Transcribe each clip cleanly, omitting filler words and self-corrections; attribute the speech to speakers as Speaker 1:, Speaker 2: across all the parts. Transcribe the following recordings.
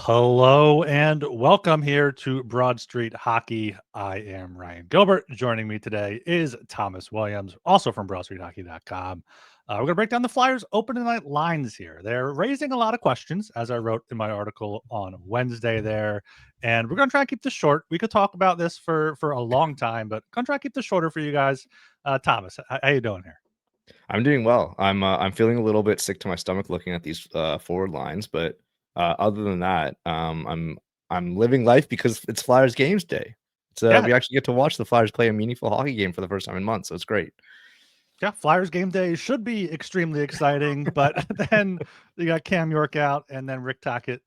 Speaker 1: Hello and welcome here to Broad Street Hockey. I am Ryan Gilbert. Joining me today is Thomas Williams, also from BroadStreetHockey.com. We're going to break down the Flyers opening night lines here. They're raising a lot of questions, as I wrote in my article on Wednesday there. And we're going to try and keep this short. We could talk about this for a long time, but going to try and keep this shorter for you guys. Thomas, how you doing here?
Speaker 2: I'm doing well. I'm feeling a little bit sick to my stomach looking at these forward lines, but other than that, I'm living life because it's Flyers games day. So
Speaker 1: Yeah,
Speaker 2: we actually get to watch the Flyers play a meaningful hockey game for the first time in months. So it's great.
Speaker 1: Yeah, Flyers game day should be extremely exciting, but then you got Cam York out, and then Rick Tocchet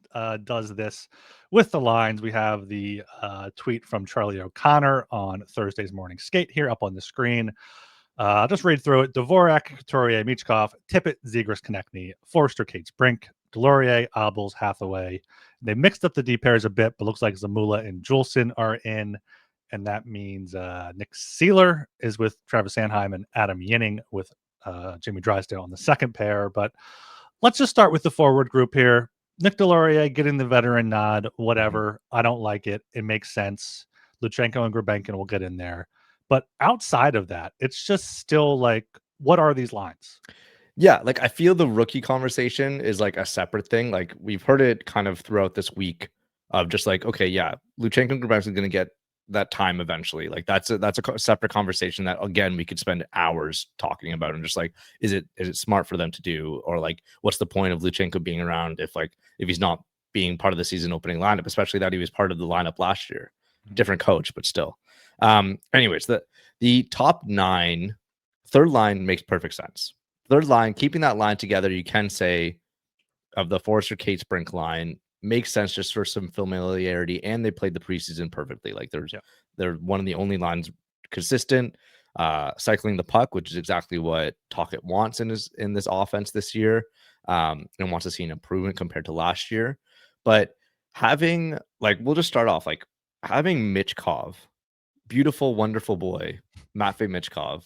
Speaker 1: does this with the lines. We have the tweet from Charlie O'Connor on Thursday's morning skate here up on the screen. I'll just read through it. Dvorak, Couturier, Michkov, Tippett, Zegras, Konechny, Forster, Cates, Brink, Delorier, Obels, Hathaway. They mixed up the D pairs a bit, but looks like Zamula and Juleson are in. And that means Nick Seeler is with Travis Sanheim and Adam Yinning with Jimmy Drysdale on the second pair. But let's just start with the forward group here. Nick Delorier getting the veteran nod, whatever. I don't like it. It makes sense. Luchenko and Grabenkin will get in there. But outside of that, it's just still like, what are these lines?
Speaker 2: Yeah, like I feel the rookie conversation is like a separate thing. Like we've heard it kind of throughout this week of just like, okay, yeah, Luchenko and Grabenkin is going to get that time eventually. Like that's a separate conversation that again we could spend hours talking about and just like, is it smart for them to do, or like what's the point of Luchenko being around if he's not being part of the season opening lineup, especially that he was part of the lineup last year, different coach, but still. Anyways, the top nine, third line makes perfect sense. Third line, keeping that line together, you can say of the Forrester Cates Brink line makes sense just for some familiarity, and they played the preseason perfectly. Like they're one of the only lines consistent, cycling the puck, which is exactly what Tocchet wants in this offense this year, and wants to see an improvement compared to last year. But having we'll just start off like having Michkov, beautiful, wonderful boy, Matvey Michkov,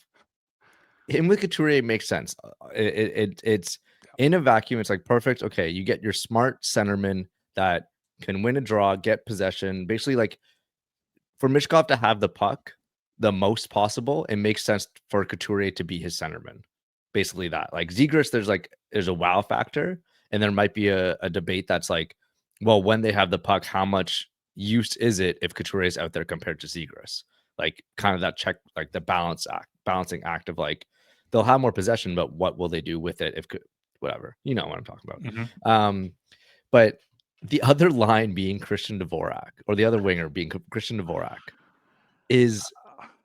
Speaker 2: him with Couturier makes sense. It's in a vacuum. It's like perfect. Okay, you get your smart centerman that can win a draw, get possession. Basically, like for Mishkov to have the puck the most possible, it makes sense for Couturier to be his centerman. Basically, that like Zegras, there's a wow factor, and there might be a debate that's like, well, when they have the puck, how much use is it if Couturier is out there compared to Zegras? Like kind of that check, like the balancing act of like they'll have more possession, but what will they do with it if whatever, you know what I'm talking about.
Speaker 1: Mm-hmm.
Speaker 2: But the other line being Christian Dvorak, or the other winger being Christian Dvorak, is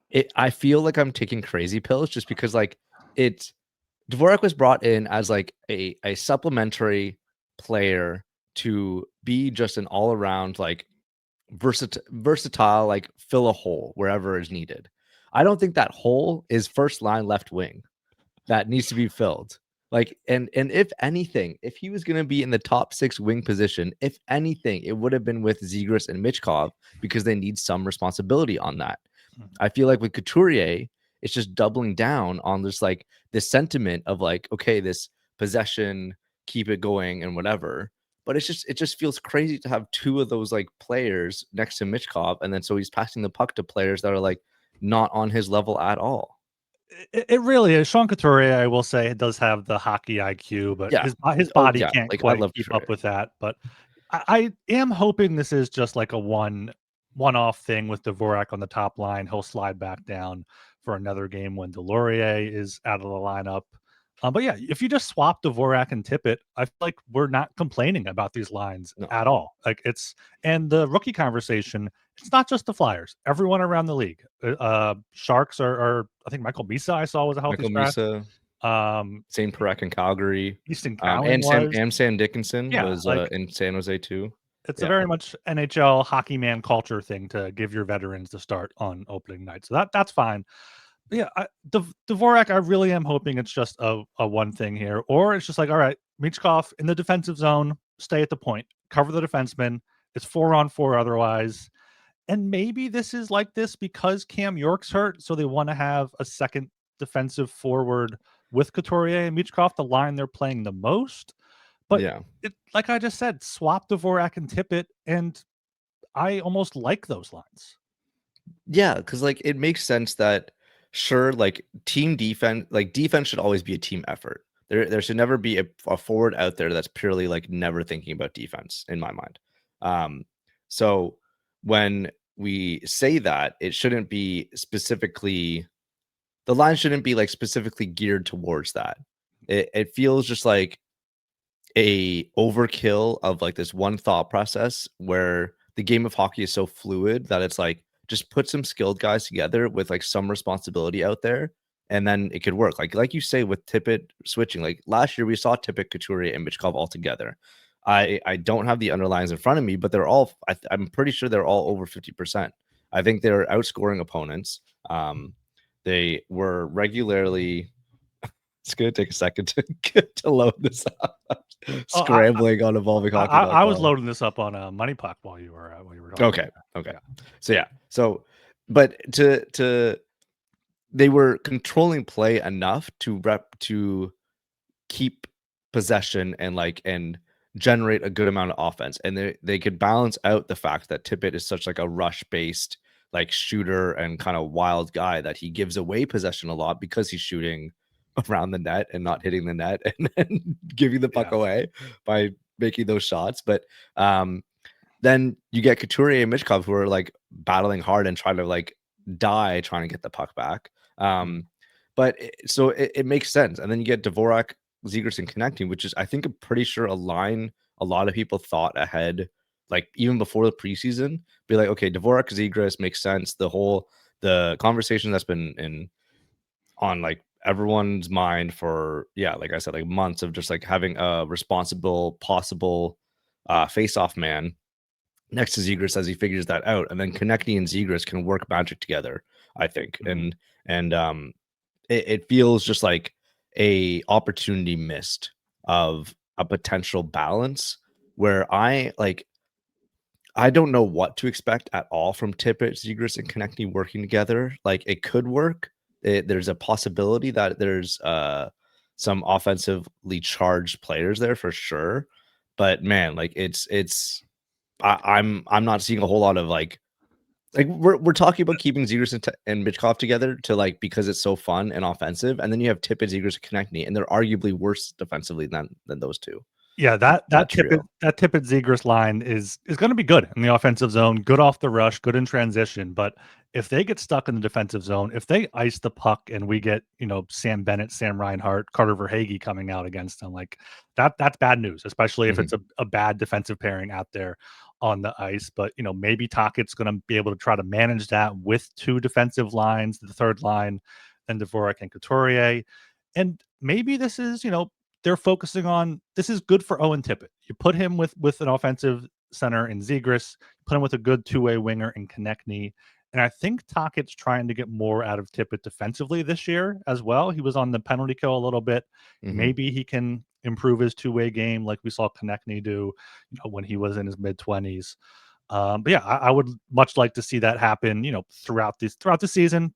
Speaker 2: it. I feel like I'm taking crazy pills just because like it's Dvorak was brought in as like a supplementary player to be just an all around like versatile, like fill a hole wherever is needed. I don't think that hole is first line left wing that needs to be filled. Like, and if anything, if he was going to be in the top six wing position, if anything, it would have been with Zegras and Michkov because they need some responsibility on that. I feel like with Couturier, it's just doubling down on this like this sentiment of like, okay, this possession, keep it going and whatever. But it just feels crazy to have two of those like players next to Michkov, and then so he's passing the puck to players that are like not on his level at all.
Speaker 1: It really is. Sean Couturier, I will say, does have the hockey IQ, but
Speaker 2: Yeah.
Speaker 1: his
Speaker 2: Oh
Speaker 1: body
Speaker 2: yeah.
Speaker 1: can't
Speaker 2: Like I
Speaker 1: quite
Speaker 2: love
Speaker 1: keep up
Speaker 2: Couturier.
Speaker 1: with that. But I am hoping this is just like a one-off thing with Dvorak on the top line. He'll slide back down for another game when Delorier is out of the lineup. But yeah, if you just swap Dvorak and Tippett, I feel like we're not complaining about these lines
Speaker 2: No.
Speaker 1: at all. Like and the rookie conversation, it's not just the Flyers. Everyone around the league. Sharks are I think Michael Misa I saw was a healthy
Speaker 2: Michael
Speaker 1: scratch.
Speaker 2: Misa, St. Perek in Calgary,
Speaker 1: Easton Cowan
Speaker 2: And Sam Dickinson
Speaker 1: yeah,
Speaker 2: was
Speaker 1: like
Speaker 2: in San Jose too.
Speaker 1: it's a
Speaker 2: Yeah.
Speaker 1: very much NHL hockey man culture thing to give your veterans the start on opening night. So that's fine. But yeah, Dvorak, I really am hoping it's just a one thing here, or it's just like, all right, Michkov in the defensive zone, stay at the point, cover the defenseman. It's 4-on-4 otherwise. And maybe this is like this because Cam York's hurt, so they want to have a second defensive forward with Couturier and Michkov, the line they're playing the most. But
Speaker 2: Yeah.
Speaker 1: it, like I just said, swap Dvorak and Tippett, and I almost like those lines.
Speaker 2: Yeah, because like it makes sense that sure, like team defense, like defense should always be a team effort. There should never be a forward out there that's purely like never thinking about defense in my mind. Um, so when we say that, it shouldn't be specifically the line shouldn't be like specifically geared towards that. It feels just like a overkill of like this one thought process where the game of hockey is so fluid that it's like just put some skilled guys together with like some responsibility out there and then it could work. Like you say with Tippett switching, like last year we saw Tippett, Couturier, and Michkov all together. I don't have the underlines in front of me, but they're all I'm pretty sure they're all over 50%. I think they're outscoring opponents. They were regularly it's gonna take a second to to load this up.
Speaker 1: Oh,
Speaker 2: Scrambling on
Speaker 1: I was
Speaker 2: evolvinghockey.com.
Speaker 1: loading this up on a Money Puck while you were talking.
Speaker 2: Okay, okay.
Speaker 1: Yeah,
Speaker 2: So yeah, so but to they were controlling play enough to keep possession and like and generate a good amount of offense. And they could balance out the fact that Tippett is such like a rush based like shooter and kind of wild guy that he gives away possession a lot because he's shooting around the net and not hitting the net and then giving the puck
Speaker 1: yeah,
Speaker 2: away by making those shots. But then you get Couturier and Michkov who are like battling hard and trying to like die trying to get the puck back.
Speaker 1: mhm,
Speaker 2: So it makes sense. And then you get Dvorak, Zegras connecting, which is I think I'm pretty sure a line a lot of people thought ahead, like even before the preseason, be like, okay, Dvorak Zegras makes sense. The conversation that's been in on like everyone's mind for like I said, like months of just like having a responsible possible face-off man next to Zegras as he figures that out, and then Konechny and Zegras can work magic together. I think,
Speaker 1: mhm.
Speaker 2: and it feels just like a opportunity missed of a potential balance where I don't know what to expect at all from Tippett, Zegras, and Konechny working together. Like it could work. There's a possibility that there's some offensively charged players there for sure. But man, like I'm not seeing a whole lot of like we're talking about keeping Zegras and Michkov together to like because it's so fun and offensive, and then you have Tippett, Zegras, and Konechny, and they're arguably worse defensively than those two.
Speaker 1: Yeah,
Speaker 2: That trio.
Speaker 1: That Tippett Zegras line is going to be good in the offensive zone, good off the rush, good in transition. But if they get stuck in the defensive zone, if they ice the puck and we get Sam Bennett, Sam Reinhart, Carter Verhaeghe coming out against them, like that's bad news, especially if
Speaker 2: Mhm.
Speaker 1: it's a bad defensive pairing out there on the ice. But maybe Tocchet's going to be able to try to manage that with two defensive lines, the third line, and Dvorak and Couturier. And maybe this is they're focusing on this is good for Owen Tippett. You put him with an offensive center in Zegras, put him with a good two-way winger in Konechny. And I think Tocchet's trying to get more out of Tippett defensively this year as well. He was on the penalty kill a little bit.
Speaker 2: Mhm.
Speaker 1: Maybe he can improve his two-way game like we saw Konechny do, when he was in his mid-20s. But yeah, I would much like to see that happen, throughout the season.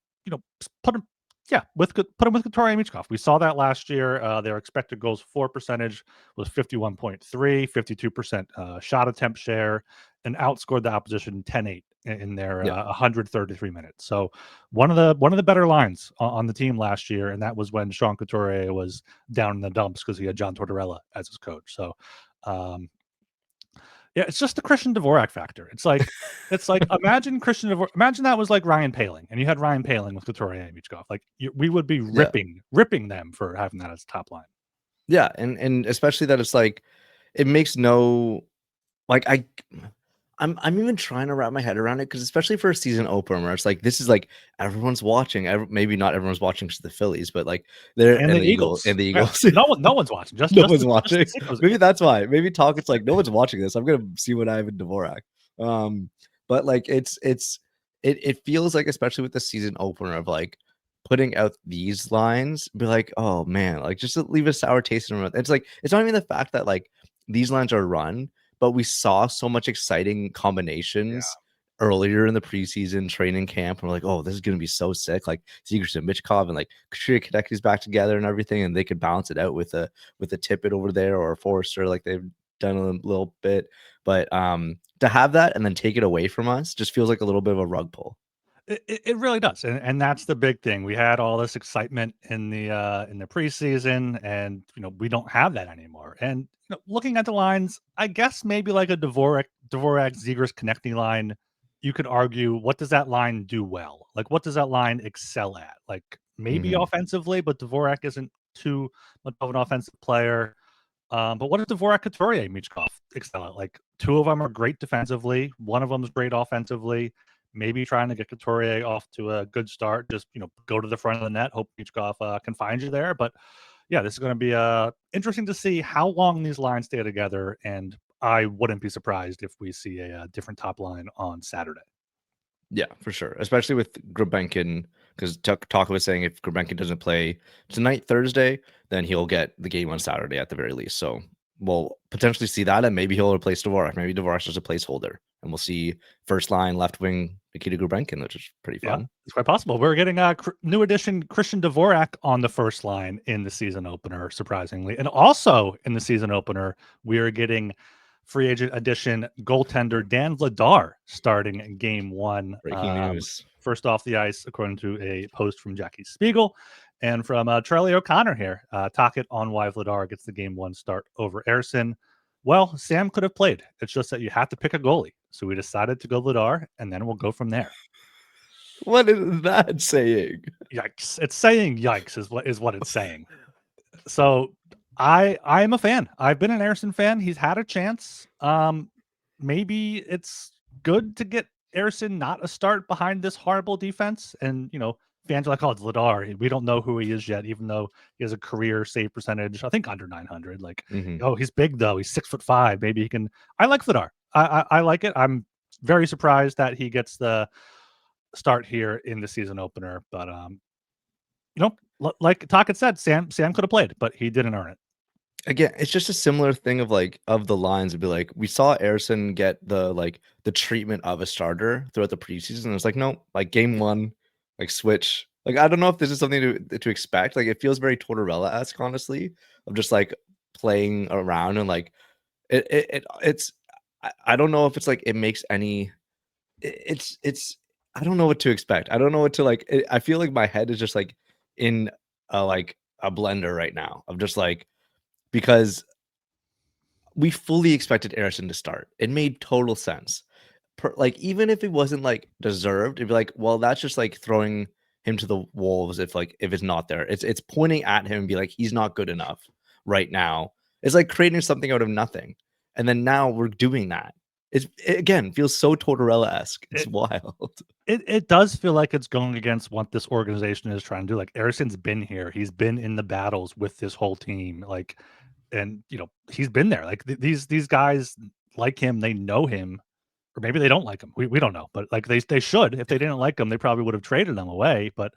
Speaker 1: Put him, yeah, put him with Couturier and Michkov. We saw that last year. Their expected goals for percentage was 51.3, 52% shot attempt share, and outscored the opposition 10-8 in their
Speaker 2: Yeah.
Speaker 1: 133 minutes. So one of the better lines on the team last year, and that was when Sean Couturier was down in the dumps because he had John Tortorella as his coach. So um, yeah, it's just the Christian Dvorak factor. It's like imagine Christian Dvorak. Imagine that was like Ryan Paling, and you had Ryan Paling with Couturier and Michkov. Like we would be
Speaker 2: Yeah.
Speaker 1: ripping them for having that as top line.
Speaker 2: Yeah, and especially that it's like it makes no like I'm even trying to wrap my head around it because especially for a season opener where it's like this is like everyone's watching. Maybe not everyone's watching to the Phillies, but like they're
Speaker 1: And the
Speaker 2: And
Speaker 1: Eagles.
Speaker 2: the
Speaker 1: Yeah,
Speaker 2: Eagles.
Speaker 1: no one's watching. Just
Speaker 2: No
Speaker 1: just
Speaker 2: one's
Speaker 1: the, just
Speaker 2: watching.
Speaker 1: the sickos
Speaker 2: Maybe
Speaker 1: again.
Speaker 2: that's why. Maybe talk. It's like no one's watching this. I'm gonna see what I have in Dvorak. But like it feels like especially with the season opener of like putting out these lines, be like, oh man, like just to leave a sour taste in my mouth. It's like it's not even the fact that like these lines are run, but we saw so much exciting
Speaker 1: Yeah.
Speaker 2: combinations earlier in the preseason training camp. And we're like, oh, this is going to be so sick. Like Zegers and Michkov and like Katrina Kadeki's back together and everything. And they could balance it out with a Tippett over there or a Forrester, like they've done a little bit. But to have that and then take it away from us just feels like a little bit of a rug pull.
Speaker 1: It really does, and that's the big thing. We had all this excitement in the preseason, and we don't have that anymore. And looking at the lines, I guess maybe like a Dvorak Zegers connecting line, you could argue what does that line do well? Like what does that line excel at? Like maybe offensively, but Dvorak isn't too much of an offensive player. But what does Dvorak, Couturier, Michkov excel at? Like two of them are great defensively, one of them is great offensively. Maybe trying to get Couturier off to a good start. Just go to the front of the net. Hope Michkov can find you there. But yeah, this is going to be interesting to see how long these lines stay together. And I wouldn't be surprised if we see a different top line on Saturday.
Speaker 2: Yeah, for sure. Especially with Gulbenkian, because Tocchet was saying if Gulbenkian doesn't play tonight, Thursday, then he'll get the game on Saturday at the very least. So we'll potentially see that, and maybe he'll replace Dvorak. Maybe Dvorak's just a placeholder, and we'll see first line left wing Nikita Gulbenkian, which is pretty fun.
Speaker 1: Yeah, it's quite possible. We're getting a new addition, Christian Dvorak, on the first line in the season opener, surprisingly. And also in the season opener, we are getting free agent addition goaltender Dan Vladar starting game one.
Speaker 2: Breaking news.
Speaker 1: First off the ice, according to a post from Jackie Spiegel. And from Charlie O'Connor here, Tocchet on why Vladar gets the game one start over Ersson. Well, Sam could have played. It's just that you have to pick a goalie. So we decided to go Vladar, and then we'll go from there.
Speaker 2: What is that saying?
Speaker 1: Yikes. It's saying yikes is what it's saying. So I am a fan. I've been an Ersson fan. He's had a chance. Maybe it's good to get Ersson not a start behind this horrible defense. And fans are like, oh, it's Vladar. We don't know who he is yet, even though he has a career save percentage, I think under 900. Like, oh, he's big though. He's 6'5". Maybe he can. I like Vladar. I like it. I'm very surprised that he gets the start here in the season opener. But like Tocchet said, Sam could have played, but he didn't earn it.
Speaker 2: Again, it's just a similar thing of the lines. It'd be like we saw Ersson get the treatment of a starter throughout the preseason. It's like no, like game one, like switch. Like I don't know if this is something to expect. Like it feels very Tortorella-esque, honestly, of just like playing around and like it's. I don't know if it's like it makes any. It's I don't know what to expect. I don't know what to like. I feel like my head is just like in a blender right now of just like. Because we fully expected Ersson to start. It made total sense. Like, even if it wasn't like deserved, it'd be like, well, that's just like throwing him to the wolves if it's not there. It's pointing at him and be like, he's not good enough right now. It's like creating something out of nothing. And then now we're doing that. It again feels so Tortorella-esque. It's wild.
Speaker 1: It does feel like it's going against what this organization is trying to do. Like Ersson's been here. He's been in the battles with this whole team. Like, and he's been there. Like these guys like him. They know him, or maybe they don't like him. We don't know. But like they should. If they didn't like him, they probably would have traded him away. But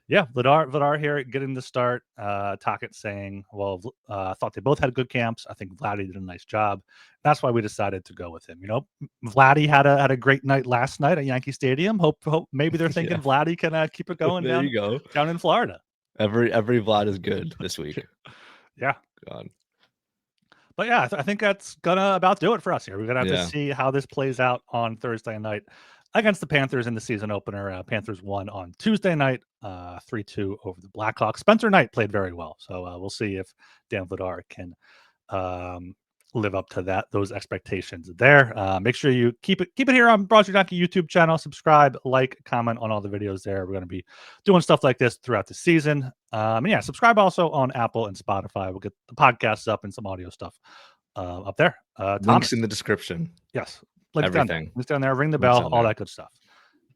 Speaker 1: yeah, Vladar here getting the start. Tocchet saying, well, thought they both had good camps. I think Vladdy did a nice job. That's why we decided to go with him. Vladdy had a great night last night at Yankee Stadium. Hope maybe they're thinking Vladdy can keep it going
Speaker 2: there you go.
Speaker 1: down in Florida.
Speaker 2: Every Vlad is good this week.
Speaker 1: Yeah.
Speaker 2: God.
Speaker 1: But yeah, I think that's gonna about do it for us here. We're gonna have to see how this plays out on Thursday night against the Panthers in the season opener. Panthers won on Tuesday night, 3-2 over the Blackhawks. Spencer Knight played very well, so we'll see if Dan Vladar can live up to those expectations there. Make sure you keep it here on Broad Street Hockey YouTube channel. Subscribe, like, comment on all the videos there. We're going to be doing stuff like this throughout the season. And yeah, subscribe also on Apple and Spotify. We'll get the podcasts up and some audio stuff up there.
Speaker 2: Links in the description.
Speaker 1: Yes.
Speaker 2: Everything.
Speaker 1: Links down there. Ring the bell. All that good stuff.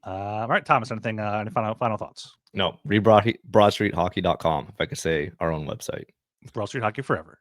Speaker 1: All right, Thomas, anything? Any final thoughts?
Speaker 2: No. Broadstreethockey.com, if I could say our own website.
Speaker 1: Broad Street Hockey forever.